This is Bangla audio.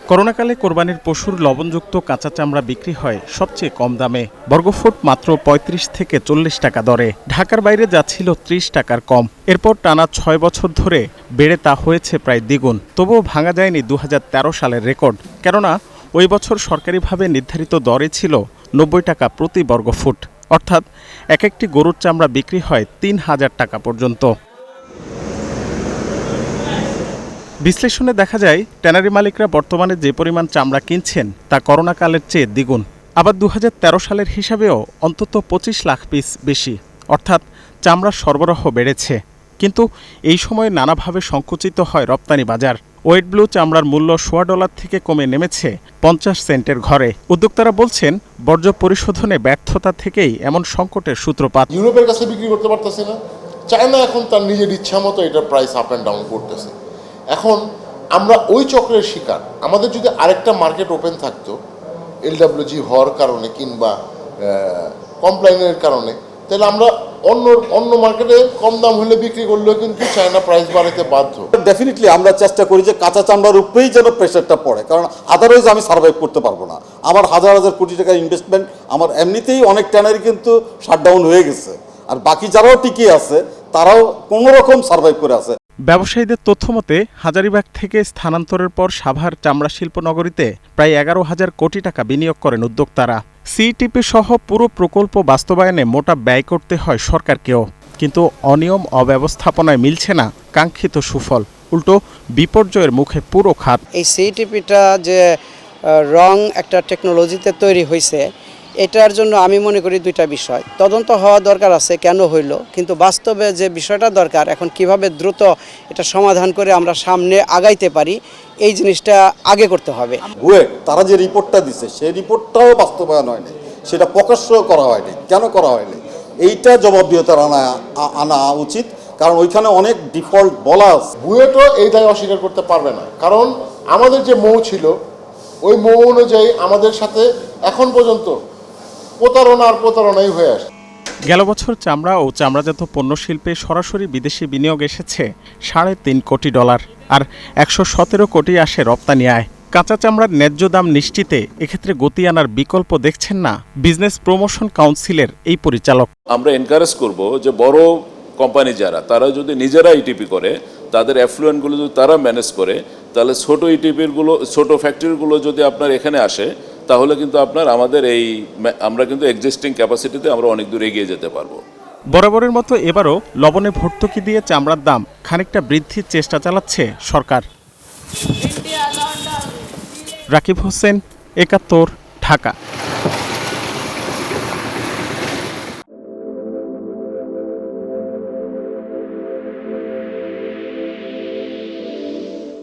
করোনাকালে কোরবানির পশুর লবণযুক্ত কাঁচা চামড়া বিক্রি হয় সবচেয়ে কম দামে, বর্গফুট মাত্র ৩৫ থেকে ৪০ টাকা দরে। ঢাকার বাইরে যাচ্ছিল ৩০ টাকার কম। এরপর টানা ৬ বছর ধরে বেড়ে তা হয়েছে প্রায় দ্বিগুণ। তবুও ভাঙা যায়নি ২০১৩ সালের রেকর্ড, কেননা ওই বছর সরকারিভাবে নির্ধারিত দরে ছিল ৯০ টাকা প্রতি বর্গফুট, অর্থাৎ এক একটি গরুর চামড়া বিক্রি হয় ৩,০০০ টাকা পর্যন্ত। বিশ্লেষণে দেখা যায়, ট্যানারি মালিকরা বর্তমানে যে পরিমাণ চামড়া কিনছেন তা করোনাকালের চেয়ে দ্বিগুণ। আবার ২০১৩ সালের হিসাবেও অন্তত ২৫ লাখ পিস বেশি, অর্থাৎ চামড়ার সরবরাহ বেড়েছে। কিন্তু এই সময়ে নানাভাবে সংকুচিত হয় রপ্তানি বাজার। ওয়েট ব্লু চামড়ার মূল্য $১.৫ থেকে কমে নেমেছে ৫০ সেন্টের ঘরে। উদ্যোক্তারা বলছেন, বর্জ্য পরিশোধনে ব্যর্থতা থেকেই এমন সংকটের সূত্রপাত। ইউরোপের কাছে বিক্রি করতে পারতেছে না, চায়না এখন তার নিজের ইচ্ছা মতো এটার প্রাইস আপ অ্যান্ড ডাউন করতেছে। এখন আমরা ওই চক্রের শিকার। আমাদের যদি আরেকটা মার্কেট ওপেন থাকতো এলডব্লিউজি হওয়ার কারণে কিংবা কমপ্লাইনের কারণে, তাহলে আমরা অন্য মার্কেটে কম দাম হলে বিক্রি করলেও কিন্তু চায়না প্রাইস বাড়াতে বাধ্য। ডেফিনেটলি আমরা চেষ্টা করি যে কাঁচা চামড়ার উপরেই যেন প্রেশারটা পড়ে, কারণ আদারওয়াইজ আমি সার্ভাইভ করতে পারবো না। আমার হাজার হাজার কোটি টাকার ইনভেস্টমেন্ট, আমার এমনিতেই অনেক ট্যানারি কিন্তু শাটডাউন হয়ে গেছে, আর বাকি যারাও টিকে আছে তারাও কোনো রকম সার্ভাইভ করে আছে। ব্যবসায়ীদের তথ্যমতে, হাজারীবাগ থেকে স্থানান্তরের পর সাভার চামড়া শিল্প নগরীতে প্রায় ১১,০০০ কোটি টাকা বিনিয়োগ করেন উদ্যোক্তারা। সিইটিপি সহ পুরো প্রকল্প বাস্তবায়নে মোটা ব্যয় করতে হয় সরকারকেও। কিন্তু অনিয়ম অব্যবস্থাপনায় মিলছে না কাঙ্ক্ষিত সুফল, উল্টো বিপর্যয়ের মুখে পুরো খাত। এই সিইটিপিটা যে রং একটা টেকনোলজিতে তৈরি হয়েছে, এটার জন্য আমি মনে করি দুইটা বিষয় তদন্ত হওয়া দরকার আছে, কেন হইল, কিন্তু বাস্তবে যে বিষয়টা দরকার এখন কিভাবে দ্রুত এটা সমাধান করে আমরা সামনে আগাইতে পারি, এই জিনিসটা আগে করতে হবে। তারা যে রিপোর্টটা দিছে সেই রিপোর্টটাও বাস্তবায়ন হয়নি, সেটা প্রকাশ্য করা হয়নি। কেন করা হয়নি এইটা জবাবদিহিতার আনা উচিত, কারণ ওইখানে অনেক ডিফল্ট বলা আছে। বুয়েটও এই দায় অস্বীকার করতে পারবে না, কারণ আমাদের যে মৌ ছিল ওই মৌ অনুযায়ী আমাদের সাথে এখন পর্যন্ত প্রতারণাই হয়ে আসে। গেল বছর চামড়া ও চামড়াজাত পণ্য শিল্পে সরাসরি বিদেশি বিনিয়োগ এসেছে $৩.৫ কোটি, আর ১১৭ কোটি আসে রপ্তানি আয়। কাঁচা চামড়ার ন্যায্য দাম নিশ্চিতে এক্ষেত্রে গতি আনার বিকল্প দেখছেন না বিজনেস প্রমোশন কাউন্সিলের এই পরিচালক। আমরা এনকারেজ করব যে বড় কোম্পানি যারা, তারা যদি নিজেরা ইটিপি করে, তাদের অ্যাফ্লুয়েন্টগুলো যদি তারা ম্যানেজ করে, তাহলে ছোট ইটিপিরগুলো, ছোট ফ্যাক্টরিগুলো যদি আপনার এখানে আসে, তাহলে কিন্তু আমরা কিন্তু এক্সিস্টিং ক্যাপাসিটিতে আমরা অনেক দূর এগিয়ে যেতে পারবো। বরাবরের মতো এবারও লবণে ভর্তুকি দিয়ে চামড়ার দাম খানিকটা বৃদ্ধির চেষ্টা চালাচ্ছে সরকার। রাকিব হোসেন, ৭১, ঢাকা।